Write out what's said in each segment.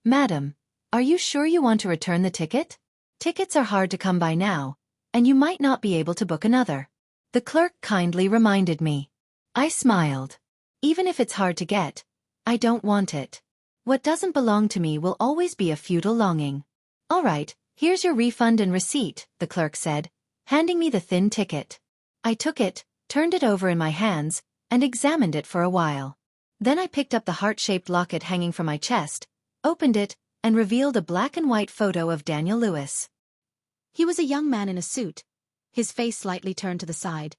"Madam, are you sure you want to return the ticket? Tickets are hard to come by now, and you might not be able to book another." The clerk kindly reminded me. I smiled. "Even if it's hard to get, I don't want it. What doesn't belong to me will always be a futile longing." "All right, here's your refund and receipt," the clerk said, handing me the thin ticket. I took it, turned it over in my hands, and examined it for a while. Then I picked up the heart-shaped locket hanging from my chest, opened it, and revealed a black and white photo of Daniel Lewis. He was a young man in a suit, his face slightly turned to the side,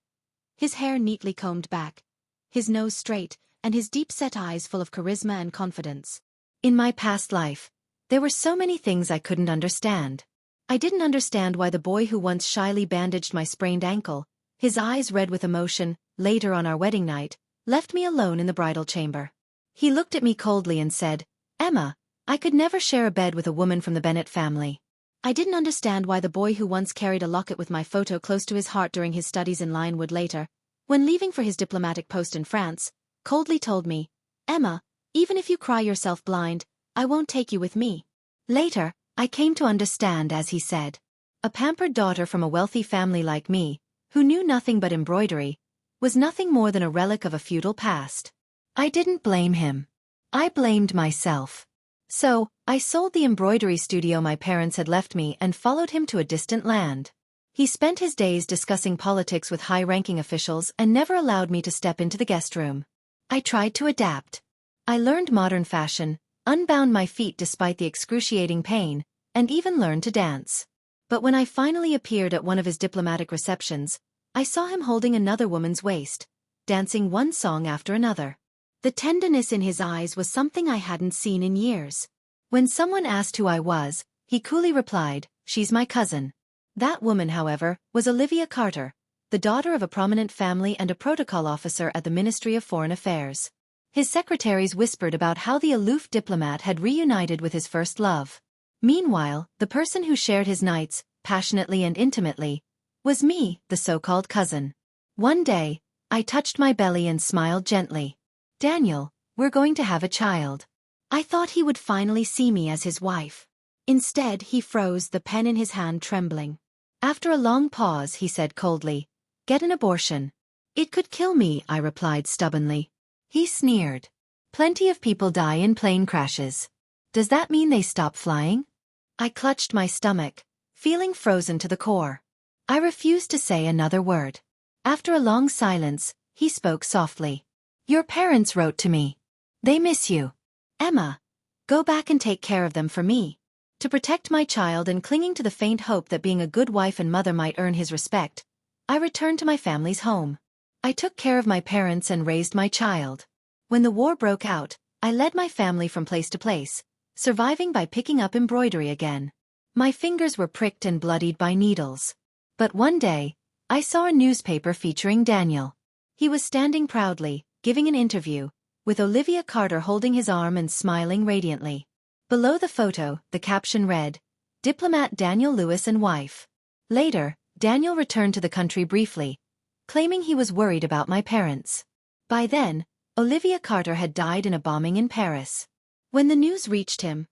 his hair neatly combed back, his nose straight, and his deep-set eyes full of charisma and confidence. In my past life, there were so many things I couldn't understand. I didn't understand why the boy who once shyly bandaged my sprained ankle, his eyes red with emotion, later on our wedding night, left me alone in the bridal chamber. He looked at me coldly and said, "Emma, I could never share a bed with a woman from the Bennett family." I didn't understand why the boy who once carried a locket with my photo close to his heart during his studies in line would later, when leaving for his diplomatic post in France, coldly told me, "Emma, even if you cry yourself blind, I won't take you with me." Later, I came to understand, as he said. A pampered daughter from a wealthy family like me, who knew nothing but embroidery, was nothing more than a relic of a feudal past. I didn't blame him. I blamed myself. So, I sold the embroidery studio my parents had left me and followed him to a distant land. He spent his days discussing politics with high-ranking officials and never allowed me to step into the guest room. I tried to adapt. I learned modern fashion, unbound my feet despite the excruciating pain, and even learned to dance. But when I finally appeared at one of his diplomatic receptions, I saw him holding another woman's waist, dancing one song after another. The tenderness in his eyes was something I hadn't seen in years. When someone asked who I was, he coolly replied, "She's my cousin." That woman, however, was Olivia Carter, the daughter of a prominent family and a protocol officer at the Ministry of Foreign Affairs. His secretaries whispered about how the aloof diplomat had reunited with his first love. Meanwhile, the person who shared his nights, passionately and intimately, was me, the so-called cousin. One day, I touched my belly and smiled gently. "Daniel, we're going to have a child." I thought he would finally see me as his wife. Instead, he froze, the pen in his hand trembling. After a long pause, he said coldly, "Get an abortion." "It could kill me," I replied stubbornly. He sneered. "Plenty of people die in plane crashes. Does that mean they stop flying?" I clutched my stomach, feeling frozen to the core. I refused to say another word. After a long silence, he spoke softly. "Your parents wrote to me. They miss you. Emma, go back and take care of them for me." To protect my child and clinging to the faint hope that being a good wife and mother might earn his respect, I returned to my family's home. I took care of my parents and raised my child. When the war broke out, I led my family from place to place, surviving by picking up embroidery again. My fingers were pricked and bloodied by needles. But one day, I saw a newspaper featuring Daniel. He was standing proudly, giving an interview, with Olivia Carter holding his arm and smiling radiantly. Below the photo, the caption read, "Diplomat Daniel Lewis and wife." Later, Daniel returned to the country briefly, claiming he was worried about my parents. By then, Olivia Carter had died in a bombing in Paris. When the news reached him,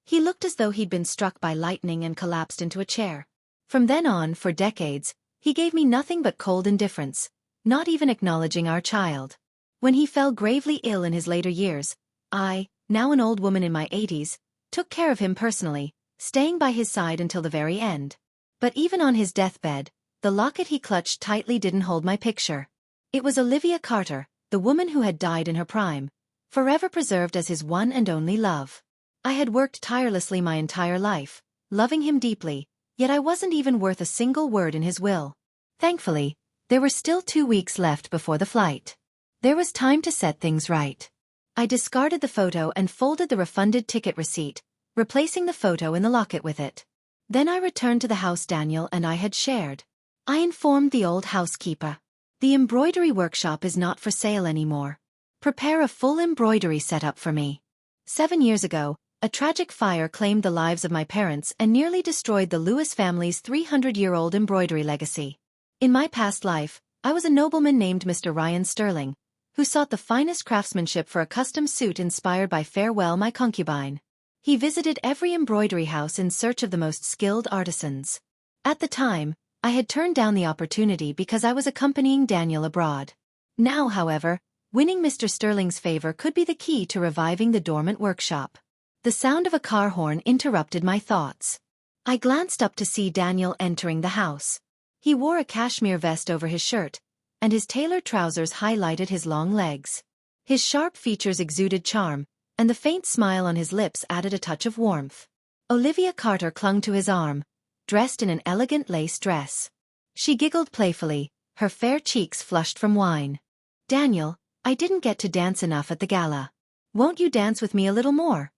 he looked as though he'd been struck by lightning and collapsed into a chair. From then on, for decades, he gave me nothing but cold indifference, not even acknowledging our child. When he fell gravely ill in his later years, I, now an old woman in my 80s, took care of him personally, staying by his side until the very end. But even on his deathbed, the locket he clutched tightly didn't hold my picture. It was Olivia Carter, the woman who had died in her prime, forever preserved as his one and only love. I had worked tirelessly my entire life, loving him deeply, yet I wasn't even worth a single word in his will. Thankfully, there were still 2 weeks left before the flight. There was time to set things right. I discarded the photo and folded the refunded ticket receipt, replacing the photo in the locket with it. Then I returned to the house Daniel and I had shared. I informed the old housekeeper. "The embroidery workshop is not for sale anymore. Prepare a full embroidery setup for me." 7 years ago, a tragic fire claimed the lives of my parents and nearly destroyed the Lewis family's 300-year-old embroidery legacy. In my past life, I was a nobleman named Mr. Ryan Sterling, who sought the finest craftsmanship for a custom suit inspired by Farewell My Concubine. He visited every embroidery house in search of the most skilled artisans. At the time, I had turned down the opportunity because I was accompanying Daniel abroad. Now, however, winning Mr. Sterling's favor could be the key to reviving the dormant workshop. The sound of a car horn interrupted my thoughts. I glanced up to see Daniel entering the house. He wore a cashmere vest over his shirt, and his tailored trousers highlighted his long legs. His sharp features exuded charm, and the faint smile on his lips added a touch of warmth. Olivia Carter clung to his arm, dressed in an elegant lace dress. She giggled playfully, her fair cheeks flushed from wine. "Daniel, I didn't get to dance enough at the gala. Won't you dance with me a little more?"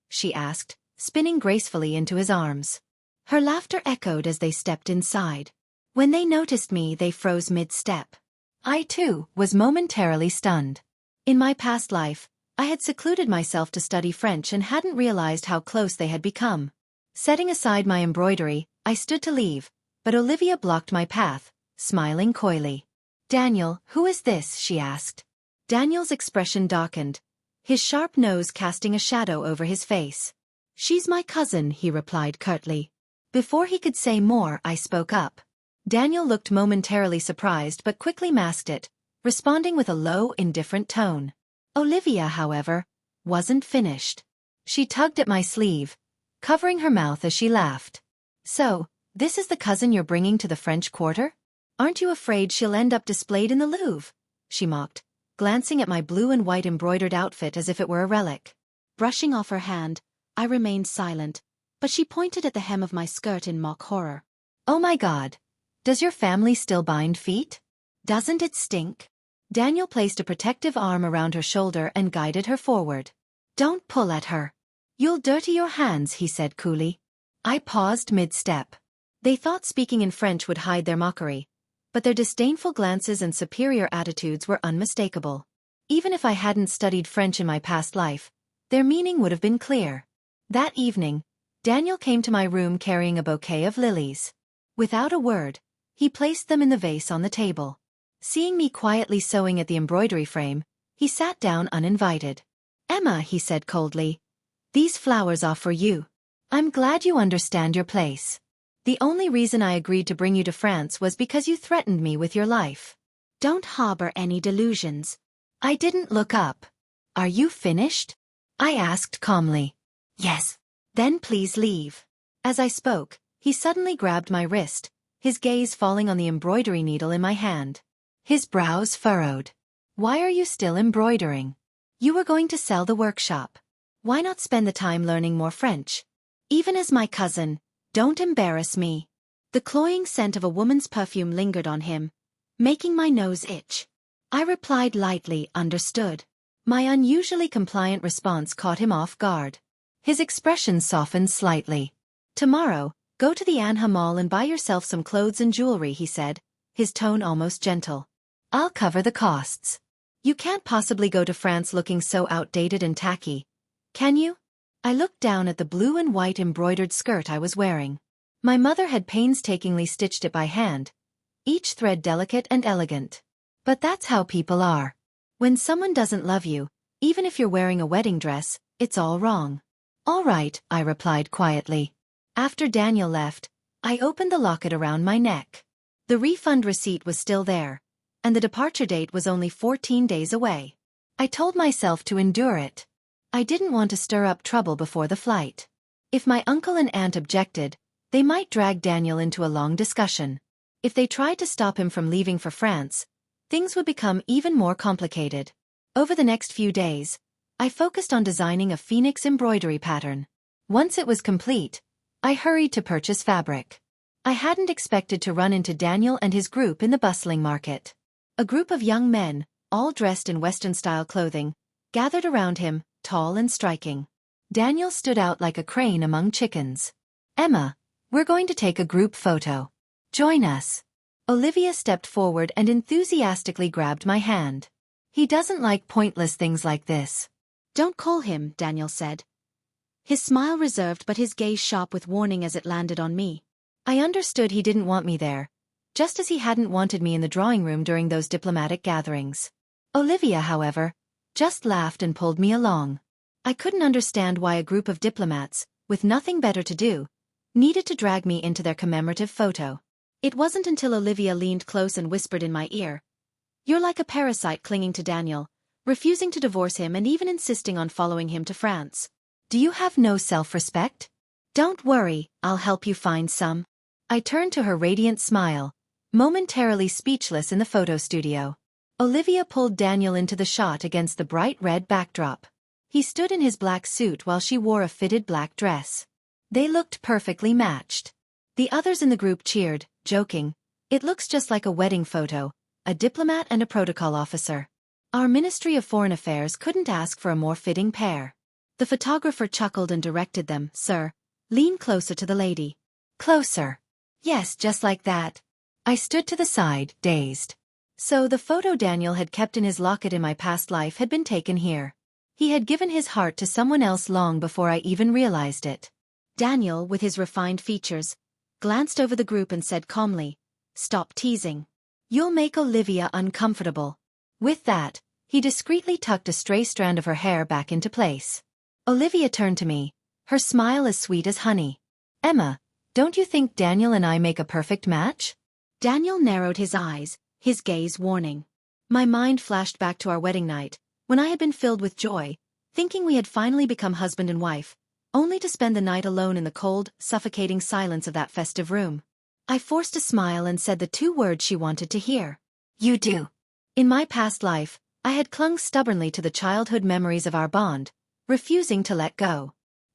she asked, spinning gracefully into his arms. Her laughter echoed as they stepped inside. When they noticed me, they froze mid-step. I, too, was momentarily stunned. In my past life, I had secluded myself to study French and hadn't realized how close they had become. Setting aside my embroidery, I stood to leave, but Olivia blocked my path, smiling coyly. "Daniel, who is this?" she asked. Daniel's expression darkened, his sharp nose casting a shadow over his face. "She's my cousin," he replied curtly. Before he could say more, I spoke up. Daniel looked momentarily surprised but quickly masked it, responding with a low, indifferent tone. Olivia, however, wasn't finished. She tugged at my sleeve, covering her mouth as she laughed. "So, this is the cousin you're bringing to the French Quarter? Aren't you afraid she'll end up displayed in the Louvre?" she mocked, glancing at my blue and white embroidered outfit as if it were a relic. Brushing off her hand, I remained silent, but she pointed at the hem of my skirt in mock horror. "Oh my God! Does your family still bind feet? Doesn't it stink?" Daniel placed a protective arm around her shoulder and guided her forward. "Don't pull at her. You'll dirty your hands," he said coolly. I paused mid-step. They thought speaking in French would hide their mockery, but their disdainful glances and superior attitudes were unmistakable. Even if I hadn't studied French in my past life, their meaning would have been clear. That evening, Daniel came to my room carrying a bouquet of lilies. Without a word, he placed them in the vase on the table. Seeing me quietly sewing at the embroidery frame, he sat down uninvited. "Emma," he said coldly, "these flowers are for you. I'm glad you understand your place. The only reason I agreed to bring you to France was because you threatened me with your life. Don't harbor any delusions." I didn't look up. "Are you finished?" I asked calmly. "Yes." "Then please leave." As I spoke, he suddenly grabbed my wrist, his gaze falling on the embroidery needle in my hand. His brows furrowed. "Why are you still embroidering? You were going to sell the workshop. Why not spend the time learning more French? Even as my cousin, don't embarrass me." The cloying scent of a woman's perfume lingered on him, making my nose itch. I replied lightly, "Understood." My unusually compliant response caught him off guard. His expression softened slightly. "Tomorrow, go to the Anha Mall and buy yourself some clothes and jewelry," he said, his tone almost gentle. "I'll cover the costs. You can't possibly go to France looking so outdated and tacky, can you?" I looked down at the blue and white embroidered skirt I was wearing. My mother had painstakingly stitched it by hand, each thread delicate and elegant. But that's how people are. When someone doesn't love you, even if you're wearing a wedding dress, it's all wrong. "All right," I replied quietly. After Daniel left, I opened the locket around my neck. The refund receipt was still there, and the departure date was only 14 days away. I told myself to endure it. I didn't want to stir up trouble before the flight. If my uncle and aunt objected, they might drag Daniel into a long discussion. If they tried to stop him from leaving for France, things would become even more complicated. Over the next few days, I focused on designing a phoenix embroidery pattern. Once it was complete, I hurried to purchase fabric. I hadn't expected to run into Daniel and his group in the bustling market. A group of young men, all dressed in Western-style clothing, gathered around him, tall and striking. Daniel stood out like a crane among chickens. "Emma, we're going to take a group photo. Join us." Olivia stepped forward and enthusiastically grabbed my hand. "He doesn't like pointless things like this." "Don't call him," Daniel said. His smile reserved but his gaze sharp with warning as it landed on me. I understood he didn't want me there, just as he hadn't wanted me in the drawing room during those diplomatic gatherings. Olivia, however, just laughed and pulled me along. I couldn't understand why a group of diplomats, with nothing better to do, needed to drag me into their commemorative photo. It wasn't until Olivia leaned close and whispered in my ear, "You're like a parasite clinging to Daniel, refusing to divorce him and even insisting on following him to France. Do you have no self-respect? Don't worry, I'll help you find some." I turned to her radiant smile, momentarily speechless in the photo studio. Olivia pulled Daniel into the shot against the bright red backdrop. He stood in his black suit while she wore a fitted black dress. They looked perfectly matched. The others in the group cheered, joking, "It looks just like a wedding photo, a diplomat and a protocol officer. Our Ministry of Foreign Affairs couldn't ask for a more fitting pair." The photographer chuckled and directed them, "Sir, lean closer to the lady." "Closer." "Yes, just like that." I stood to the side, dazed. So the photo Daniel had kept in his locket in my past life had been taken here. He had given his heart to someone else long before I even realized it. Daniel, with his refined features, glanced over the group and said calmly, "Stop teasing. You'll make Olivia uncomfortable." With that, he discreetly tucked a stray strand of her hair back into place. Olivia turned to me, her smile as sweet as honey. "Emma, don't you think Daniel and I make a perfect match?" Daniel narrowed his eyes, his gaze warning. My mind flashed back to our wedding night, when I had been filled with joy, thinking we had finally become husband and wife, only to spend the night alone in the cold, suffocating silence of that festive room. I forced a smile and said the two words she wanted to hear. "You do." In my past life, I had clung stubbornly to the childhood memories of our bond, refusing to let go.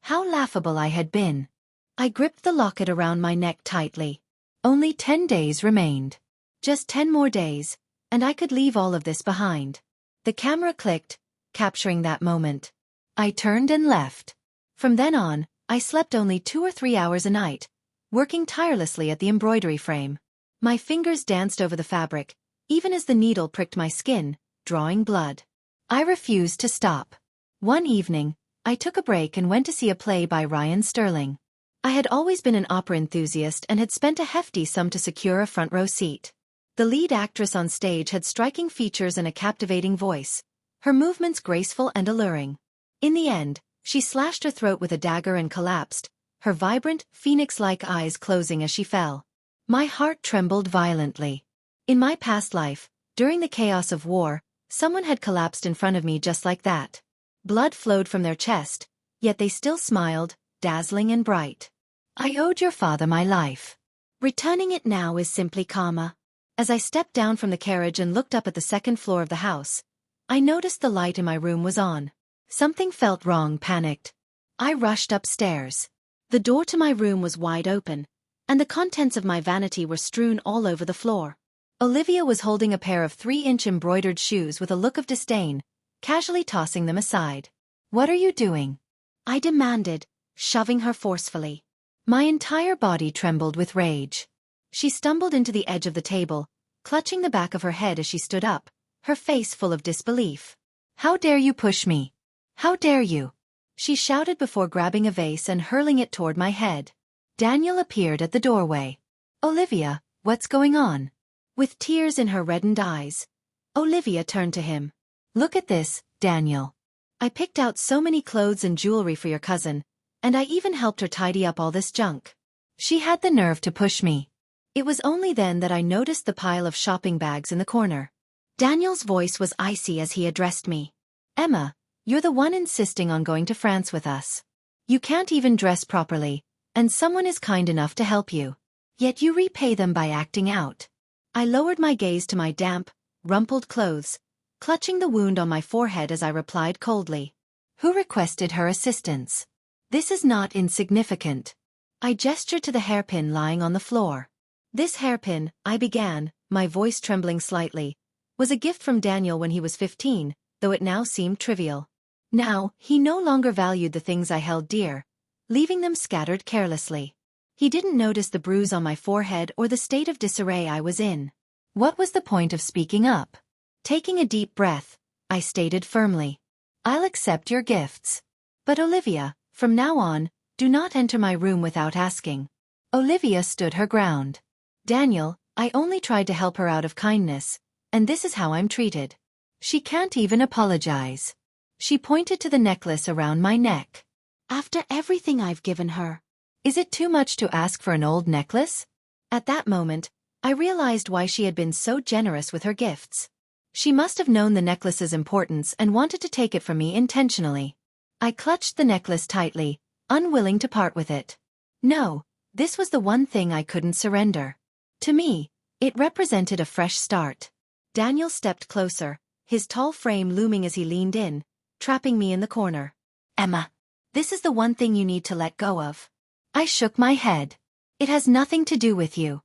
How laughable I had been. I gripped the locket around my neck tightly. Only 10 days remained. Just 10 more days, and I could leave all of this behind. The camera clicked, capturing that moment. I turned and left. From then on, I slept only 2 or 3 hours a night, working tirelessly at the embroidery frame. My fingers danced over the fabric, even as the needle pricked my skin, drawing blood. I refused to stop. One evening, I took a break and went to see a play by Ryan Sterling. I had always been an opera enthusiast and had spent a hefty sum to secure a front row seat. The lead actress on stage had striking features and a captivating voice, her movements graceful and alluring. In the end, she slashed her throat with a dagger and collapsed, her vibrant, phoenix-like eyes closing as she fell. My heart trembled violently. In my past life, during the chaos of war, someone had collapsed in front of me just like that. Blood flowed from their chest, yet they still smiled, dazzling and bright. "I owed your father my life. Returning it now is simply karma." As I stepped down from the carriage and looked up at the second floor of the house, I noticed the light in my room was on. Something felt wrong, panicked. I rushed upstairs. The door to my room was wide open, and the contents of my vanity were strewn all over the floor. Olivia was holding a pair of 3-inch embroidered shoes with a look of disdain, casually tossing them aside. "What are you doing?" I demanded, shoving her forcefully. My entire body trembled with rage. She stumbled into the edge of the table, clutching the back of her head as she stood up, her face full of disbelief. "How dare you push me? How dare you?" she shouted before grabbing a vase and hurling it toward my head. Daniel appeared at the doorway. "Olivia, what's going on?" With tears in her reddened eyes, Olivia turned to him. "Look at this, Daniel. I picked out so many clothes and jewelry for your cousin, and I even helped her tidy up all this junk. She had the nerve to push me." It was only then that I noticed the pile of shopping bags in the corner. Daniel's voice was icy as he addressed me. "Emma, you're the one insisting on going to France with us. You can't even dress properly, and someone is kind enough to help you. Yet you repay them by acting out." I lowered my gaze to my damp, rumpled clothes, clutching the wound on my forehead as I replied coldly. "Who requested her assistance? This is not insignificant." I gestured to the hairpin lying on the floor. "This hairpin," I began, my voice trembling slightly, "was a gift from Daniel when he was 15, though it now seemed trivial. Now, he no longer valued the things I held dear, leaving them scattered carelessly. He didn't notice the bruise on my forehead or the state of disarray I was in." What was the point of speaking up? Taking a deep breath, I stated firmly, "I'll accept your gifts. But Olivia, from now on, do not enter my room without asking." Olivia stood her ground. "Daniel, I only tried to help her out of kindness, and this is how I'm treated." She can't even apologize. She pointed to the necklace around my neck. After everything I've given her, is it too much to ask for an old necklace? At that moment, I realized why she had been so generous with her gifts. She must have known the necklace's importance and wanted to take it from me intentionally. I clutched the necklace tightly, unwilling to part with it. No, this was the one thing I couldn't surrender. To me, it represented a fresh start. Daniel stepped closer, his tall frame looming as he leaned in, trapping me in the corner. Emma, this is the one thing you need to let go of. I shook my head. It has nothing to do with you.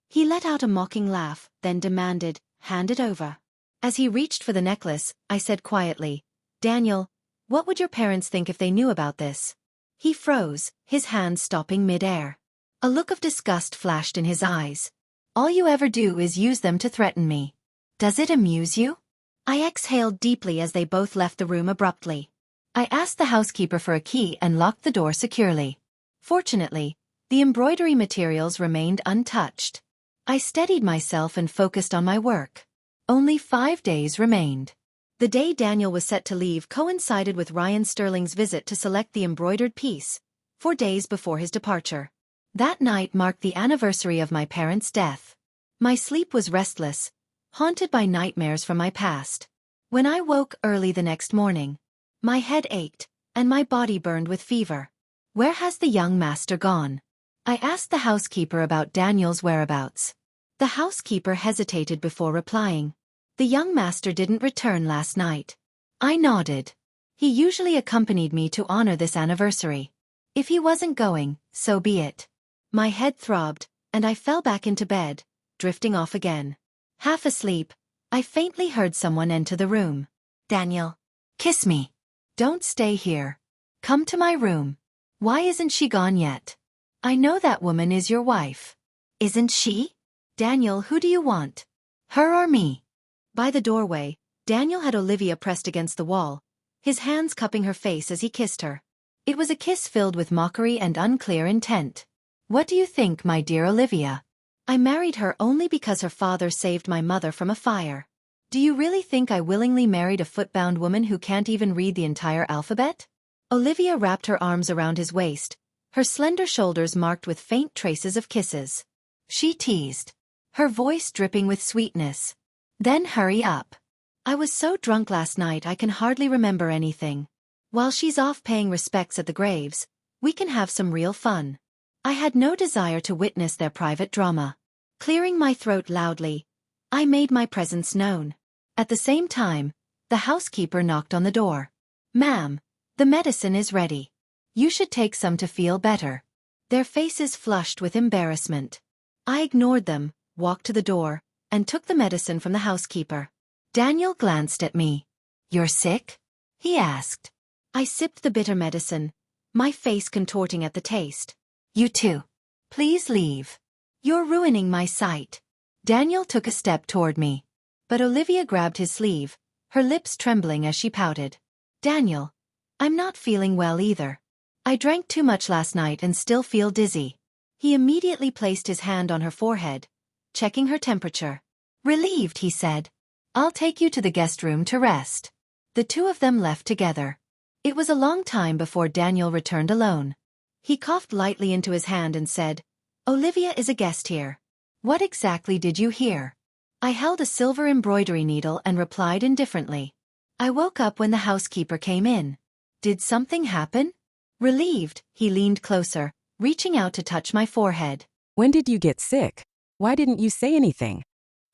He let out a mocking laugh, then demanded, hand it over. As he reached for the necklace, I said quietly, Daniel, what would your parents think if they knew about this? He froze, his hands stopping mid-air. A look of disgust flashed in his eyes. All you ever do is use them to threaten me. Does it amuse you? I exhaled deeply as they both left the room abruptly. I asked the housekeeper for a key and locked the door securely. Fortunately, the embroidery materials remained untouched. I steadied myself and focused on my work. Only 5 days remained. The day Daniel was set to leave coincided with Ryan Sterling's visit to select the embroidered piece, 4 days before his departure. That night marked the anniversary of my parents' death. My sleep was restless, haunted by nightmares from my past. When I woke early the next morning, my head ached, and my body burned with fever. Where has the young master gone? I asked the housekeeper about Daniel's whereabouts. The housekeeper hesitated before replying. The young master didn't return last night. I nodded. He usually accompanied me to honor this anniversary. If he wasn't going, so be it. My head throbbed, and I fell back into bed, drifting off again. Half asleep, I faintly heard someone enter the room. Daniel, kiss me. Don't stay here. Come to my room. Why isn't she gone yet? I know that woman is your wife. Isn't she? Daniel, who do you want? Her or me? By the doorway, Daniel had Olivia pressed against the wall, his hands cupping her face as he kissed her. It was a kiss filled with mockery and unclear intent. What do you think, my dear Olivia? I married her only because her father saved my mother from a fire. Do you really think I willingly married a footbound woman who can't even read the entire alphabet? Olivia wrapped her arms around his waist, her slender shoulders marked with faint traces of kisses. She teased, her voice dripping with sweetness. Then hurry up. I was so drunk last night I can hardly remember anything. While she's off paying respects at the graves, we can have some real fun. I had no desire to witness their private drama. Clearing my throat loudly, I made my presence known. At the same time, the housekeeper knocked on the door. Ma'am, the medicine is ready. You should take some to feel better. Their faces flushed with embarrassment. I ignored them, walked to the door, and took the medicine from the housekeeper. Daniel glanced at me. You're sick? He asked. I sipped the bitter medicine, my face contorting at the taste. You too. Please leave. You're ruining my sight. Daniel took a step toward me. But Olivia grabbed his sleeve, her lips trembling as she pouted. Daniel, I'm not feeling well either. I drank too much last night and still feel dizzy. He immediately placed his hand on her forehead, checking her temperature. Relieved, he said. I'll take you to the guest room to rest. The two of them left together. It was a long time before Daniel returned alone. He coughed lightly into his hand and said, Olivia is a guest here. What exactly did you hear? I held a silver embroidery needle and replied indifferently. I woke up when the housekeeper came in. Did something happen? Relieved, he leaned closer, reaching out to touch my forehead. When did you get sick? Why didn't you say anything?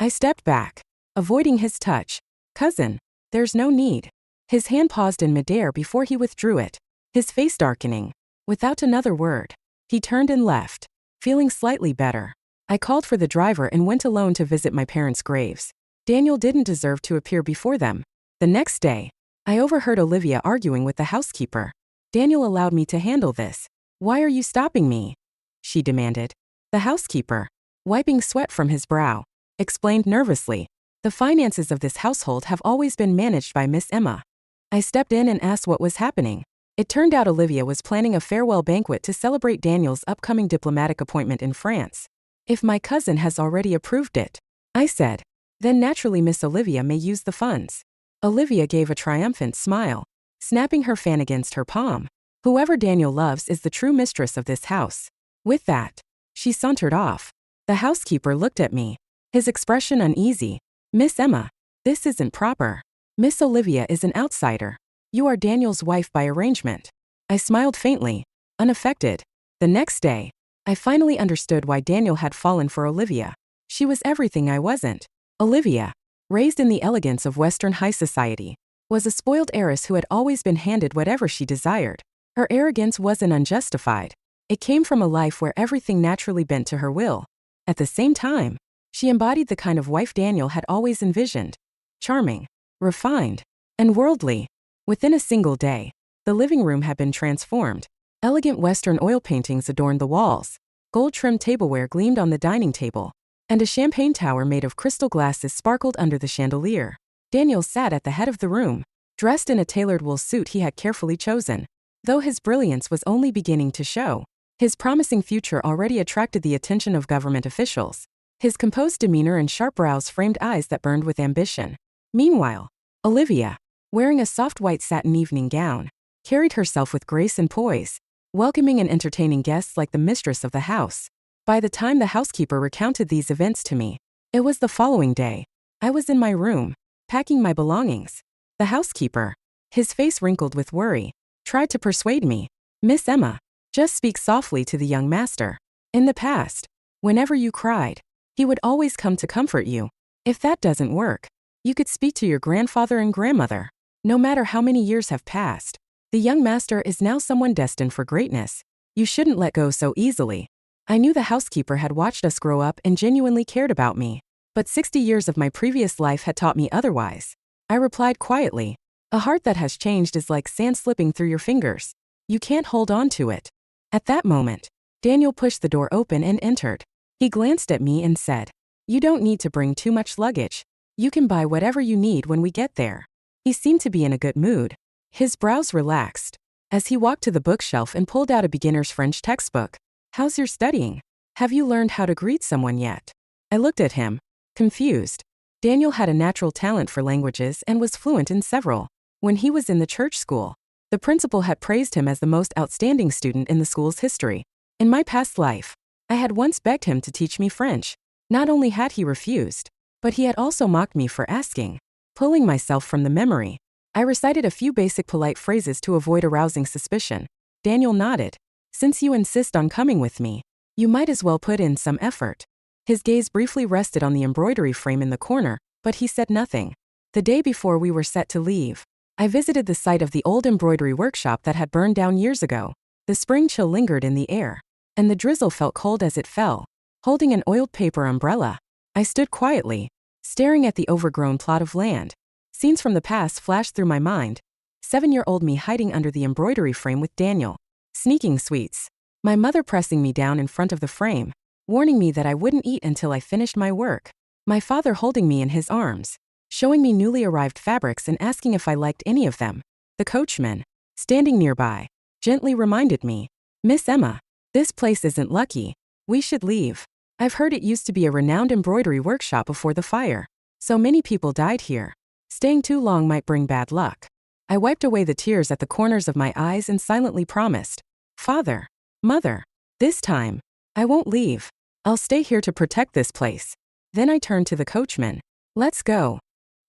I stepped back, avoiding his touch. Cousin, there's no need. His hand paused in midair before he withdrew it, his face darkening. Without another word, he turned and left, feeling slightly better. I called for the driver and went alone to visit my parents' graves. Daniel didn't deserve to appear before them. The next day, I overheard Olivia arguing with the housekeeper. Daniel allowed me to handle this. Why are you stopping me? She demanded. The housekeeper, wiping sweat from his brow, explained nervously. The finances of this household have always been managed by Miss Emma. I stepped in and asked what was happening. It turned out Olivia was planning a farewell banquet to celebrate Daniel's upcoming diplomatic appointment in France. If my cousin has already approved it, I said, then naturally Miss Olivia may use the funds. Olivia gave a triumphant smile, snapping her fan against her palm. Whoever Daniel loves is the true mistress of this house. With that, she sauntered off. The housekeeper looked at me, his expression uneasy. Miss Emma, this isn't proper. Miss Olivia is an outsider. You are Daniel's wife by arrangement. I smiled faintly, unaffected. The next day, I finally understood why Daniel had fallen for Olivia. She was everything I wasn't. Olivia, raised in the elegance of Western high society, was a spoiled heiress who had always been handed whatever she desired. Her arrogance wasn't unjustified. It came from a life where everything naturally bent to her will. At the same time, she embodied the kind of wife Daniel had always envisioned. Charming, refined, and worldly. Within a single day, the living room had been transformed. Elegant Western oil paintings adorned the walls. Gold-trimmed tableware gleamed on the dining table, and a champagne tower made of crystal glasses sparkled under the chandelier. Daniel sat at the head of the room, dressed in a tailored wool suit he had carefully chosen. Though his brilliance was only beginning to show, his promising future already attracted the attention of government officials. His composed demeanor and sharp brows framed eyes that burned with ambition. Meanwhile, Olivia, wearing a soft white satin evening gown, carried herself with grace and poise, welcoming and entertaining guests like the mistress of the house. By the time the housekeeper recounted these events to me, it was the following day. I was in my room, packing my belongings. The housekeeper, his face wrinkled with worry, tried to persuade me. Miss Emma, just speak softly to the young master. In the past, whenever you cried, he would always come to comfort you. If that doesn't work, you could speak to your grandfather and grandmother. No matter how many years have passed, the young master is now someone destined for greatness. You shouldn't let go so easily. I knew the housekeeper had watched us grow up and genuinely cared about me, but 60 years of my previous life had taught me otherwise. I replied quietly, a heart that has changed is like sand slipping through your fingers. You can't hold on to it. At that moment, Daniel pushed the door open and entered. He glanced at me and said, you don't need to bring too much luggage. You can buy whatever you need when we get there. He seemed to be in a good mood. His brows relaxed as he walked to the bookshelf and pulled out a beginner's French textbook. How's your studying? Have you learned how to greet someone yet? I looked at him, confused. Daniel had a natural talent for languages and was fluent in several. When he was in the church school, the principal had praised him as the most outstanding student in the school's history. In my past life, I had once begged him to teach me French. Not only had he refused, but he had also mocked me for asking. Pulling myself from the memory, I recited a few basic polite phrases to avoid arousing suspicion. Daniel nodded. Since you insist on coming with me, you might as well put in some effort. His gaze briefly rested on the embroidery frame in the corner, but he said nothing. The day before we were set to leave, I visited the site of the old embroidery workshop that had burned down years ago. The spring chill lingered in the air, and the drizzle felt cold as it fell. Holding an oiled paper umbrella, I stood quietly, staring at the overgrown plot of land. Scenes from the past flashed through my mind. 7-year-old me hiding under the embroidery frame with Daniel. Sneaking sweets. My mother pressing me down in front of the frame, warning me that I wouldn't eat until I finished my work. My father holding me in his arms, showing me newly arrived fabrics and asking if I liked any of them. The coachman, standing nearby, gently reminded me, Miss Emma, this place isn't lucky. We should leave. I've heard it used to be a renowned embroidery workshop before the fire. So many people died here. Staying too long might bring bad luck. I wiped away the tears at the corners of my eyes and silently promised, Father, Mother, this time, I won't leave. I'll stay here to protect this place. Then I turned to the coachman. Let's go.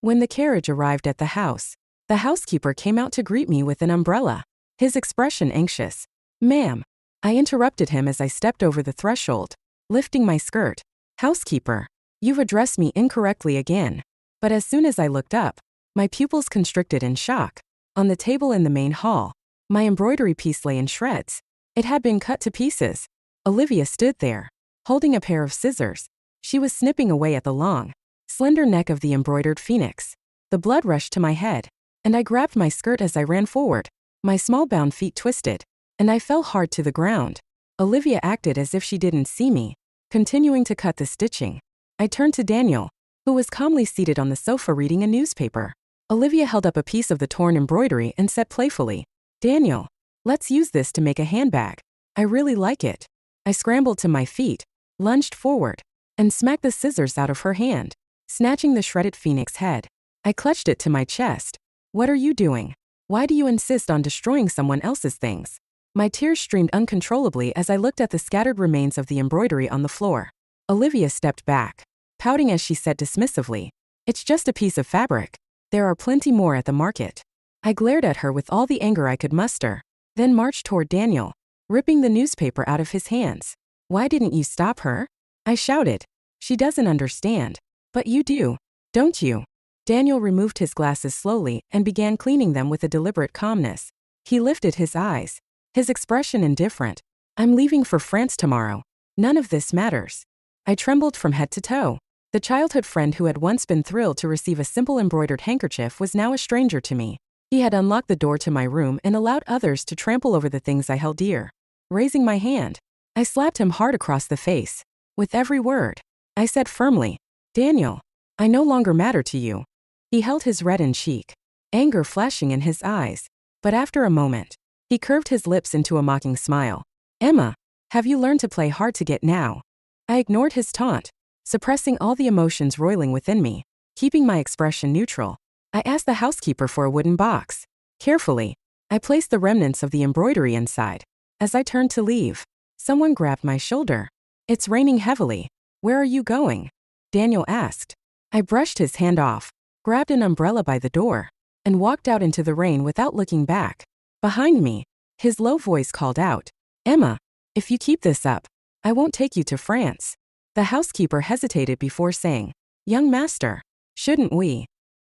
When the carriage arrived at the house, the housekeeper came out to greet me with an umbrella, his expression anxious. Ma'am. I interrupted him as I stepped over the threshold, lifting my skirt. Housekeeper, you've addressed me incorrectly again. But as soon as I looked up, my pupils constricted in shock. On the table in the main hall, my embroidery piece lay in shreds. It had been cut to pieces. Olivia stood there, holding a pair of scissors. She was snipping away at the long, slender neck of the embroidered phoenix. The blood rushed to my head, and I grabbed my skirt as I ran forward. My small bound feet twisted, and I fell hard to the ground. Olivia acted as if she didn't see me, continuing to cut the stitching. I turned to Daniel, who was calmly seated on the sofa reading a newspaper. Olivia held up a piece of the torn embroidery and said playfully, Daniel, let's use this to make a handbag. I really like it. I scrambled to my feet, lunged forward, and smacked the scissors out of her hand, snatching the shredded phoenix head. I clutched it to my chest. What are you doing? Why do you insist on destroying someone else's things? My tears streamed uncontrollably as I looked at the scattered remains of the embroidery on the floor. Olivia stepped back, pouting as she said dismissively, "It's just a piece of fabric. There are plenty more at the market." I glared at her with all the anger I could muster, then marched toward Daniel, ripping the newspaper out of his hands. "Why didn't you stop her?" I shouted. "She doesn't understand. But you do, don't you?" Daniel removed his glasses slowly and began cleaning them with a deliberate calmness. He lifted his eyes, his expression indifferent. "I'm leaving for France tomorrow. None of this matters." I trembled from head to toe. The childhood friend who had once been thrilled to receive a simple embroidered handkerchief was now a stranger to me. He had unlocked the door to my room and allowed others to trample over the things I held dear. Raising my hand, I slapped him hard across the face. With every word, I said firmly, "Daniel, I no longer matter to you." He held his reddened cheek, anger flashing in his eyes. But after a moment, he curved his lips into a mocking smile. "Emma, have you learned to play hard to get now?" I ignored his taunt, suppressing all the emotions roiling within me. Keeping my expression neutral, I asked the housekeeper for a wooden box. Carefully, I placed the remnants of the embroidery inside. As I turned to leave, someone grabbed my shoulder. "It's raining heavily. Where are you going?" Daniel asked. I brushed his hand off, grabbed an umbrella by the door, and walked out into the rain without looking back. Behind me, his low voice called out, "Emma, if you keep this up, I won't take you to France." The housekeeper hesitated before saying, "Young master, shouldn't we?"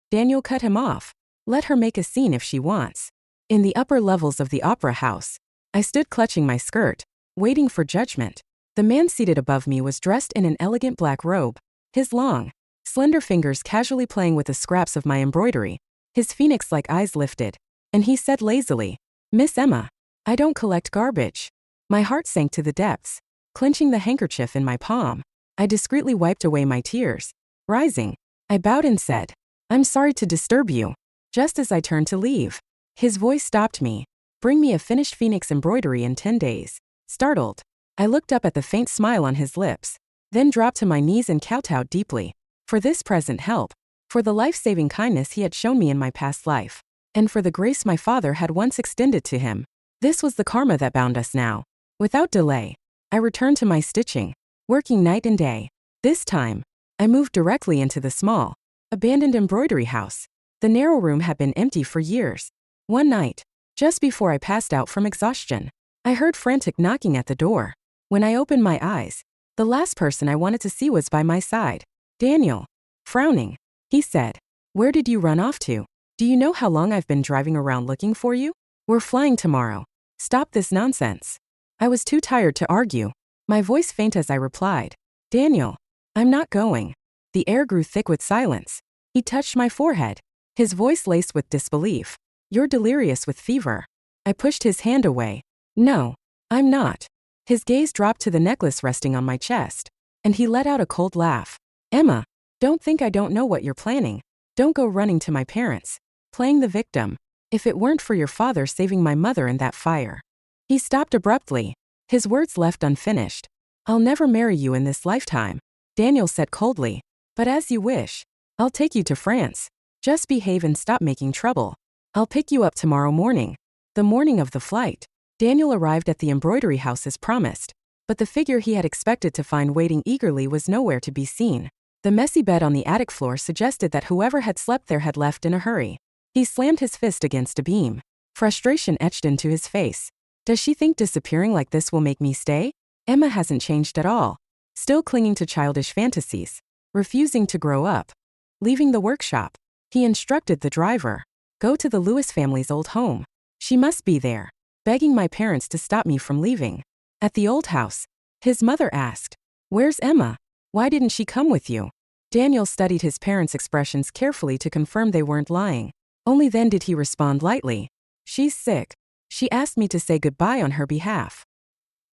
Daniel cut him off. "Let her make a scene if she wants." In the upper levels of the opera house, I stood clutching my skirt, waiting for judgment. The man seated above me was dressed in an elegant black robe, his long, slender fingers casually playing with the scraps of my embroidery. His phoenix-like eyes lifted, and he said lazily, "Miss Emma, I don't collect garbage." My heart sank to the depths. Clenching the handkerchief in my palm, I discreetly wiped away my tears. Rising, I bowed and said, "I'm sorry to disturb you." Just as I turned to leave, his voice stopped me. "Bring me a finished phoenix embroidery in 10 days. Startled, I looked up at the faint smile on his lips, then dropped to my knees and kowtowed deeply. For this present help, for the life-saving kindness he had shown me in my past life, and for the grace my father had once extended to him. This was the karma that bound us now. Without delay, I returned to my stitching, working night and day. This time, I moved directly into the small, abandoned embroidery house. The narrow room had been empty for years. One night, just before I passed out from exhaustion, I heard frantic knocking at the door. When I opened my eyes, the last person I wanted to see was by my side. "Daniel." Frowning, he said, "Where did you run off to? Do you know how long I've been driving around looking for you? We're flying tomorrow. Stop this nonsense." I was too tired to argue. My voice faint as I replied, "Daniel, I'm not going." The air grew thick with silence. He touched my forehead, his voice laced with disbelief. "You're delirious with fever." I pushed his hand away. "No, I'm not." His gaze dropped to the necklace resting on my chest, and he let out a cold laugh. "Emma, don't think I don't know what you're planning. Don't go running to my parents, playing the victim. If it weren't for your father saving my mother in that fire." He stopped abruptly, his words left unfinished. "I'll never marry you in this lifetime," Daniel said coldly. "But as you wish. I'll take you to France. Just behave and stop making trouble. I'll pick you up tomorrow morning." The morning of the flight, Daniel arrived at the embroidery house as promised, but the figure he had expected to find waiting eagerly was nowhere to be seen. The messy bed on the attic floor suggested that whoever had slept there had left in a hurry. He slammed his fist against a beam. Frustration etched into his face. "Does she think disappearing like this will make me stay? Emma hasn't changed at all. Still clinging to childish fantasies. Refusing to grow up." Leaving the workshop, he instructed the driver, "Go to the Lewis family's old home. She must be there," begging my parents to stop me from leaving. At the old house, his mother asked, "Where's Emma? Why didn't she come with you?" Daniel studied his parents' expressions carefully to confirm they weren't lying. Only then did he respond lightly, "She's sick. She asked me to say goodbye on her behalf."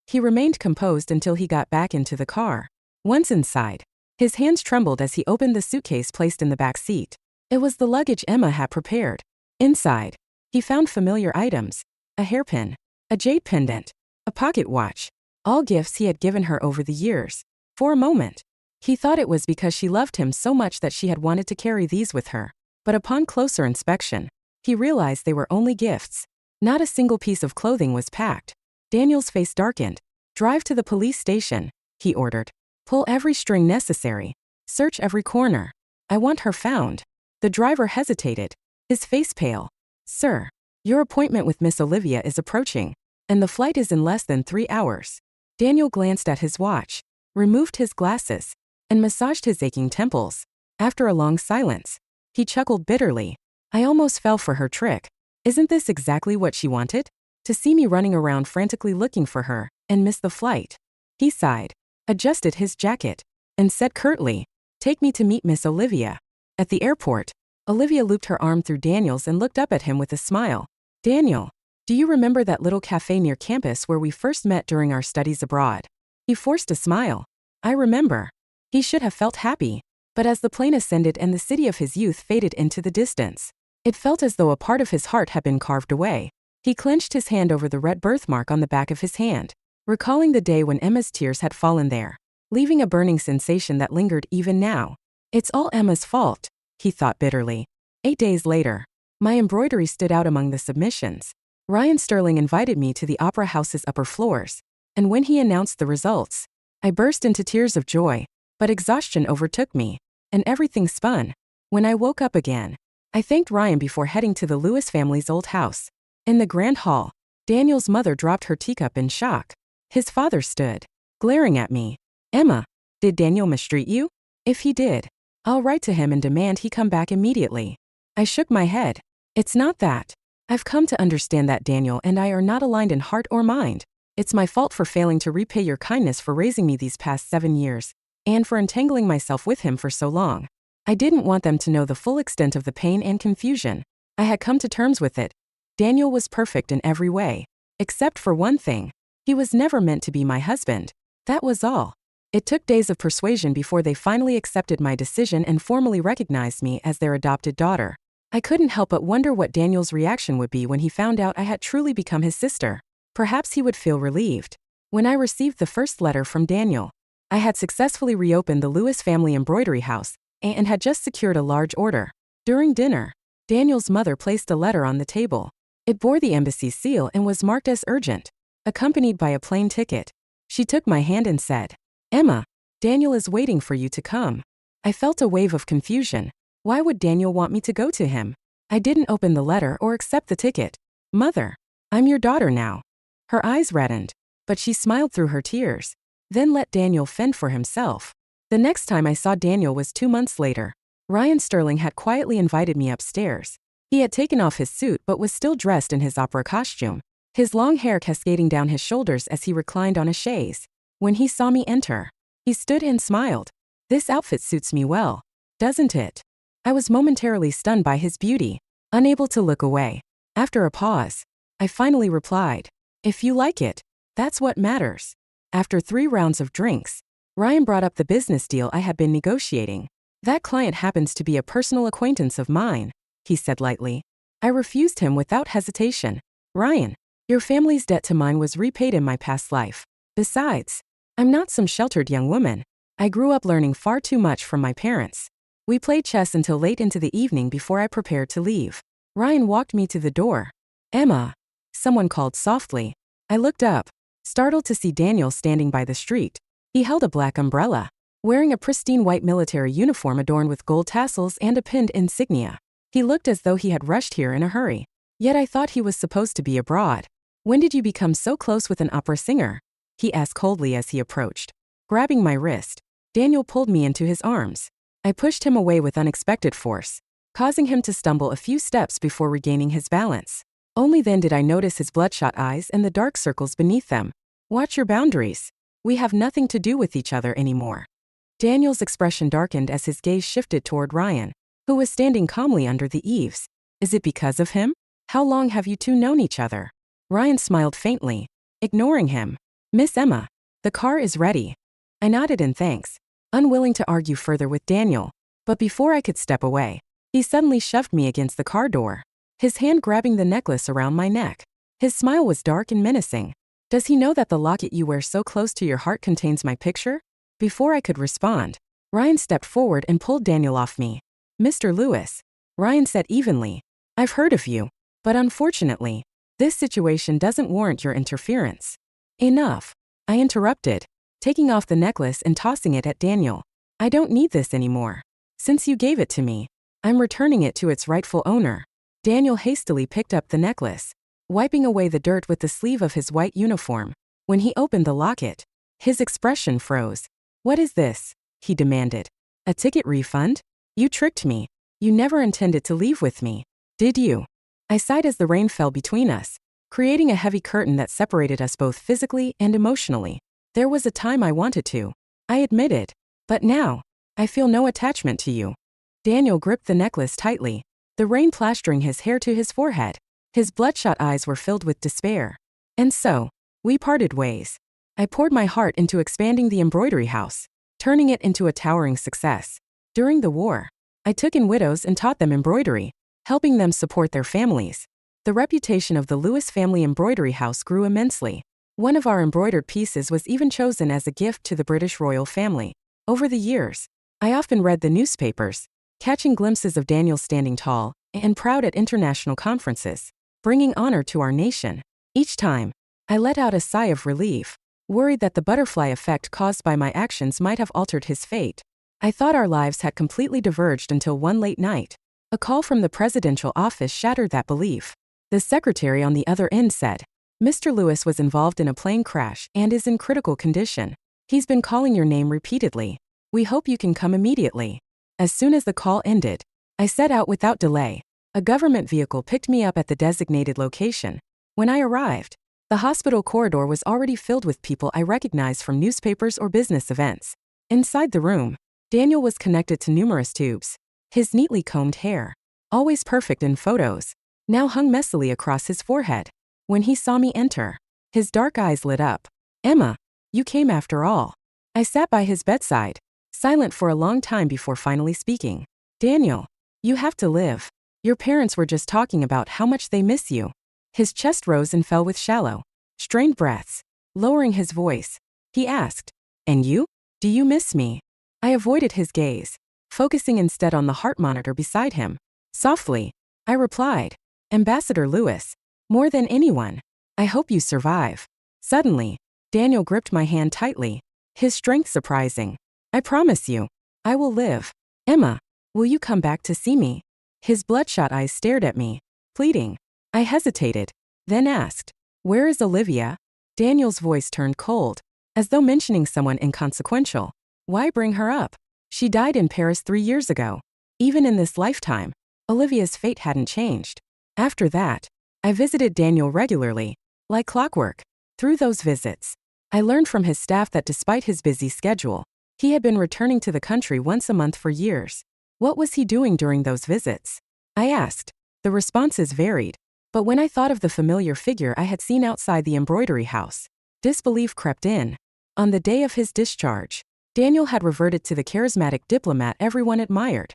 He remained composed until he got back into the car. Once inside, his hands trembled as he opened the suitcase placed in the back seat. It was the luggage Emma had prepared. Inside, he found familiar items: a hairpin, a jade pendant, a pocket watch, all gifts he had given her over the years. For a moment, he thought it was because she loved him so much that she had wanted to carry these with her. But upon closer inspection, he realized they were only gifts. Not a single piece of clothing was packed. Daniel's face darkened. "Drive to the police station," he ordered. "Pull every string necessary. Search every corner. I want her found." The driver hesitated, his face pale. "Sir, your appointment with Miss Olivia is approaching, and the flight is in less than 3 hours." Daniel glanced at his watch, removed his glasses, and massaged his aching temples. After a long silence, he chuckled bitterly. "I almost fell for her trick. Isn't this exactly what she wanted? To see me running around frantically looking for her, and miss the flight." He sighed, adjusted his jacket, and said curtly, "Take me to meet Miss Olivia." At the airport, Olivia looped her arm through Daniel's and looked up at him with a smile. "Daniel, do you remember that little cafe near campus where we first met during our studies abroad?" He forced a smile. "I remember." He should have felt happy, but as the plane ascended and the city of his youth faded into the distance, it felt as though a part of his heart had been carved away. He clenched his hand over the red birthmark on the back of his hand, recalling the day when Emma's tears had fallen there, leaving a burning sensation that lingered even now. "It's all Emma's fault," he thought bitterly. 8 days later, my embroidery stood out among the submissions. Ryan Sterling invited me to the Opera House's upper floors, and when he announced the results, I burst into tears of joy, but exhaustion overtook me, and everything spun. When I woke up again, I thanked Ryan before heading to the Lewis family's old house. In the grand hall, Daniel's mother dropped her teacup in shock. His father stood, glaring at me. "Emma, did Daniel mistreat you? If he did, I'll write to him and demand he come back immediately." I shook my head. "It's not that. I've come to understand that Daniel and I are not aligned in heart or mind. It's my fault for failing to repay your kindness for raising me these past 7 years, and for entangling myself with him for so long. I didn't want them to know the full extent of the pain and confusion. I had come to terms with it. Daniel was perfect in every way, except for one thing. He was never meant to be my husband. That was all." It took days of persuasion before they finally accepted my decision and formally recognized me as their adopted daughter. I couldn't help but wonder what Daniel's reaction would be when he found out I had truly become his sister. Perhaps he would feel relieved. When I received the first letter from Daniel, I had successfully reopened the Lewis family embroidery house and had just secured a large order. During dinner, Daniel's mother placed a letter on the table. It bore the embassy seal and was marked as urgent, accompanied by a plane ticket. She took my hand and said, "Emma, Daniel is waiting for you to come." I felt a wave of confusion. Why would Daniel want me to go to him? I didn't open the letter or accept the ticket. "Mother, I'm your daughter now." Her eyes reddened, but she smiled through her tears, then let Daniel fend for himself. The next time I saw Daniel was 2 months later. Ryan Sterling had quietly invited me upstairs. He had taken off his suit but was still dressed in his opera costume, his long hair cascading down his shoulders as he reclined on a chaise. When he saw me enter, he stood and smiled. "This outfit suits me well, doesn't it?" I was momentarily stunned by his beauty, unable to look away. After a pause, I finally replied, "If you like it, that's what matters." After 3 rounds of drinks, Ryan brought up the business deal I had been negotiating. "That client happens to be a personal acquaintance of mine," he said lightly. I refused him without hesitation. "Ryan, your family's debt to mine was repaid in my past life. Besides, I'm not some sheltered young woman. I grew up learning far too much from my parents." We played chess until late into the evening before I prepared to leave. Ryan walked me to the door. "Emma," someone called softly. I looked up, startled to see Daniel standing by the street. He held a black umbrella, wearing a pristine white military uniform adorned with gold tassels and a pinned insignia. He looked as though he had rushed here in a hurry. Yet I thought he was supposed to be abroad. "When did you become so close with an opera singer?" he asked coldly as he approached. Grabbing my wrist, Daniel pulled me into his arms. I pushed him away with unexpected force, causing him to stumble a few steps before regaining his balance. Only then did I notice his bloodshot eyes and the dark circles beneath them. "Watch your boundaries. We have nothing to do with each other anymore." Daniel's expression darkened as his gaze shifted toward Ryan, who was standing calmly under the eaves. "Is it because of him? How long have you two known each other?" Ryan smiled faintly, ignoring him. "Miss Emma, the car is ready." I nodded in thanks, unwilling to argue further with Daniel. But before I could step away, he suddenly shoved me against the car door, his hand grabbing the necklace around my neck. His smile was dark and menacing. "Does he know that the locket you wear so close to your heart contains my picture?" Before I could respond, Ryan stepped forward and pulled Daniel off me. "Mr. Lewis, Ryan said evenly. I've heard of you. But unfortunately, this situation doesn't warrant your interference. Enough. I interrupted, taking off the necklace and tossing it at Daniel. I don't need this anymore. Since you gave it to me, I'm returning it to its rightful owner. Daniel hastily picked up the necklace, wiping away the dirt with the sleeve of his white uniform. When he opened the locket, his expression froze. What is this? He demanded. A ticket refund? You tricked me. You never intended to leave with me, did you? I sighed as the rain fell between us, creating a heavy curtain that separated us both physically and emotionally. There was a time I wanted to, I admitted. But now, I feel no attachment to you. Daniel gripped the necklace tightly, the rain plastering his hair to his forehead. His bloodshot eyes were filled with despair. And so, we parted ways. I poured my heart into expanding the embroidery house, turning it into a towering success. During the war, I took in widows and taught them embroidery, helping them support their families. The reputation of the Lewis family embroidery house grew immensely. One of our embroidered pieces was even chosen as a gift to the British royal family. Over the years, I often read the newspapers, catching glimpses of Daniel standing tall and proud at international conferences, bringing honor to our nation. Each time, I let out a sigh of relief, worried that the butterfly effect caused by my actions might have altered his fate. I thought our lives had completely diverged until one late night. A call from the presidential office shattered that belief. The secretary on the other end said, Mr. Lewis was involved in a plane crash and is in critical condition. He's been calling your name repeatedly. We hope you can come immediately. As soon as the call ended, I set out without delay. A government vehicle picked me up at the designated location. When I arrived, the hospital corridor was already filled with people I recognized from newspapers or business events. Inside the room, Daniel was connected to numerous tubes. His neatly combed hair, always perfect in photos, now hung messily across his forehead. When he saw me enter, his dark eyes lit up. Emma, you came after all. I sat by his bedside, silent for a long time before finally speaking. Daniel, you have to live. Your parents were just talking about how much they miss you. His chest rose and fell with shallow, strained breaths. Lowering his voice, he asked, And you? Do you miss me? I avoided his gaze, focusing instead on the heart monitor beside him. Softly, I replied, Ambassador Lewis, more than anyone, I hope you survive. Suddenly, Daniel gripped my hand tightly, his strength surprising. I promise you, I will live. Emma, will you come back to see me? His bloodshot eyes stared at me, pleading. I hesitated, then asked, Where is Olivia? Daniel's voice turned cold, as though mentioning someone inconsequential. Why bring her up? She died in Paris 3 years ago. Even in this lifetime, Olivia's fate hadn't changed. After that, I visited Daniel regularly, like clockwork. Through those visits, I learned from his staff that despite his busy schedule, he had been returning to the country once a month for years. What was he doing during those visits? I asked. The responses varied, but when I thought of the familiar figure I had seen outside the embroidery house, disbelief crept in. On the day of his discharge, Daniel had reverted to the charismatic diplomat everyone admired.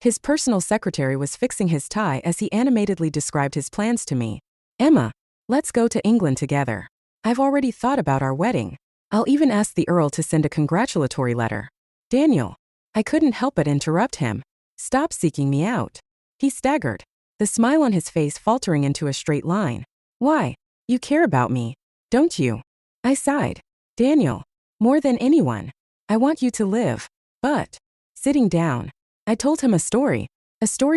His personal secretary was fixing his tie as he animatedly described his plans to me. Emma, let's go to England together. I've already thought about our wedding. I'll even ask the Earl to send a congratulatory letter. Daniel. I couldn't help but interrupt him. Stop seeking me out. He staggered, the smile on his face faltering into a straight line. Why? You care about me, don't you? I sighed. Daniel, more than anyone, I want you to live. But, sitting down, I told him a story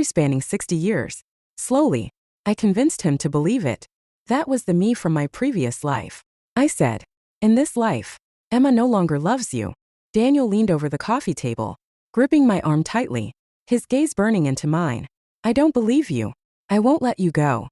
spanning 60 years. Slowly, I convinced him to believe it. That was the me from my previous life. I said, in this life, Emma no longer loves you. Daniel leaned over the coffee table, gripping my arm tightly, his gaze burning into mine. I don't believe you. I won't let you go.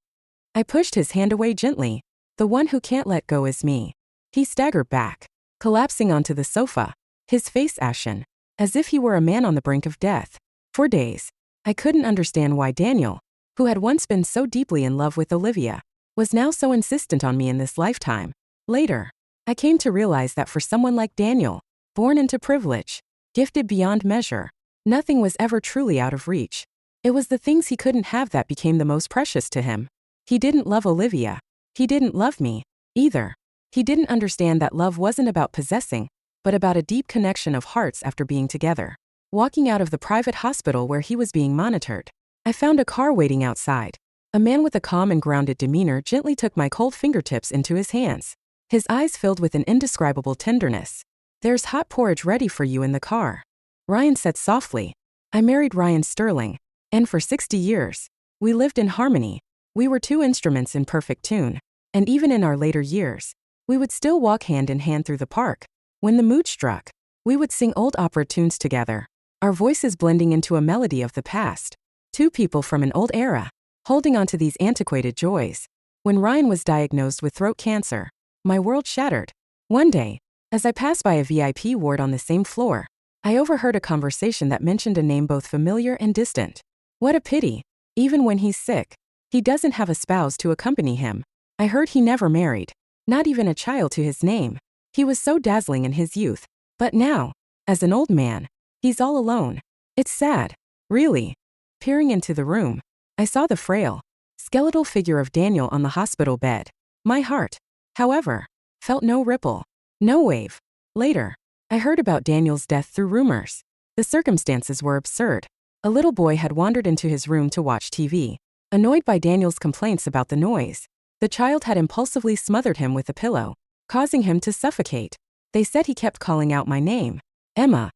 I pushed his hand away gently. The one who can't let go is me. He staggered back, collapsing onto the sofa, his face ashen, as if he were a man on the brink of death. For days, I couldn't understand why Daniel, who had once been so deeply in love with Olivia, was now so insistent on me in this lifetime. Later, I came to realize that for someone like Daniel, born into privilege, gifted beyond measure, nothing was ever truly out of reach. It was the things he couldn't have that became the most precious to him. He didn't love Olivia. He didn't love me, either. He didn't understand that love wasn't about possessing, but about a deep connection of hearts after being together. Walking out of the private hospital where he was being monitored, I found a car waiting outside. A man with a calm and grounded demeanor gently took my cold fingertips into his hands. His eyes filled with an indescribable tenderness. "There's hot porridge ready for you in the car," Ryan said softly. I married Ryan Sterling, and for 60 years, we lived in harmony. We were two instruments in perfect tune, and even in our later years, we would still walk hand in hand through the park. When the mood struck, we would sing old opera tunes together, our voices blending into a melody of the past. Two people from an old era, holding on to these antiquated joys. When Ryan was diagnosed with throat cancer, my world shattered. One day, as I passed by a VIP ward on the same floor, I overheard a conversation that mentioned a name both familiar and distant. What a pity. Even when he's sick, he doesn't have a spouse to accompany him. I heard he never married, not even a child to his name. He was so dazzling in his youth. But now, as an old man, he's all alone. It's sad, really. Peering into the room, I saw the frail, skeletal figure of Daniel on the hospital bed. My heart, however, felt no ripple, no wave. Later, I heard about Daniel's death through rumors. The circumstances were absurd. A little boy had wandered into his room to watch TV. Annoyed by Daniel's complaints about the noise, the child had impulsively smothered him with a pillow, causing him to suffocate. They said he kept calling out my name, Emma,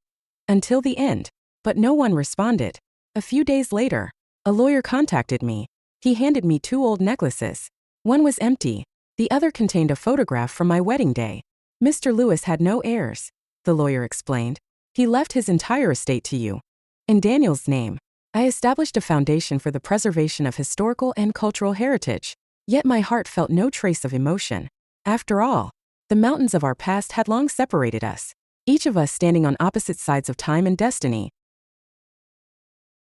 until the end, but no one responded. A few days later, a lawyer contacted me. He handed me 2 old necklaces. One was empty, the other contained a photograph from my wedding day. "Mr. Lewis had no heirs," the lawyer explained. "He left his entire estate to you. In Daniel's name, I established a foundation for the preservation of historical and cultural heritage." Yet my heart felt no trace of emotion. After all, the mountains of our past had long separated us, each of us standing on opposite sides of time and destiny.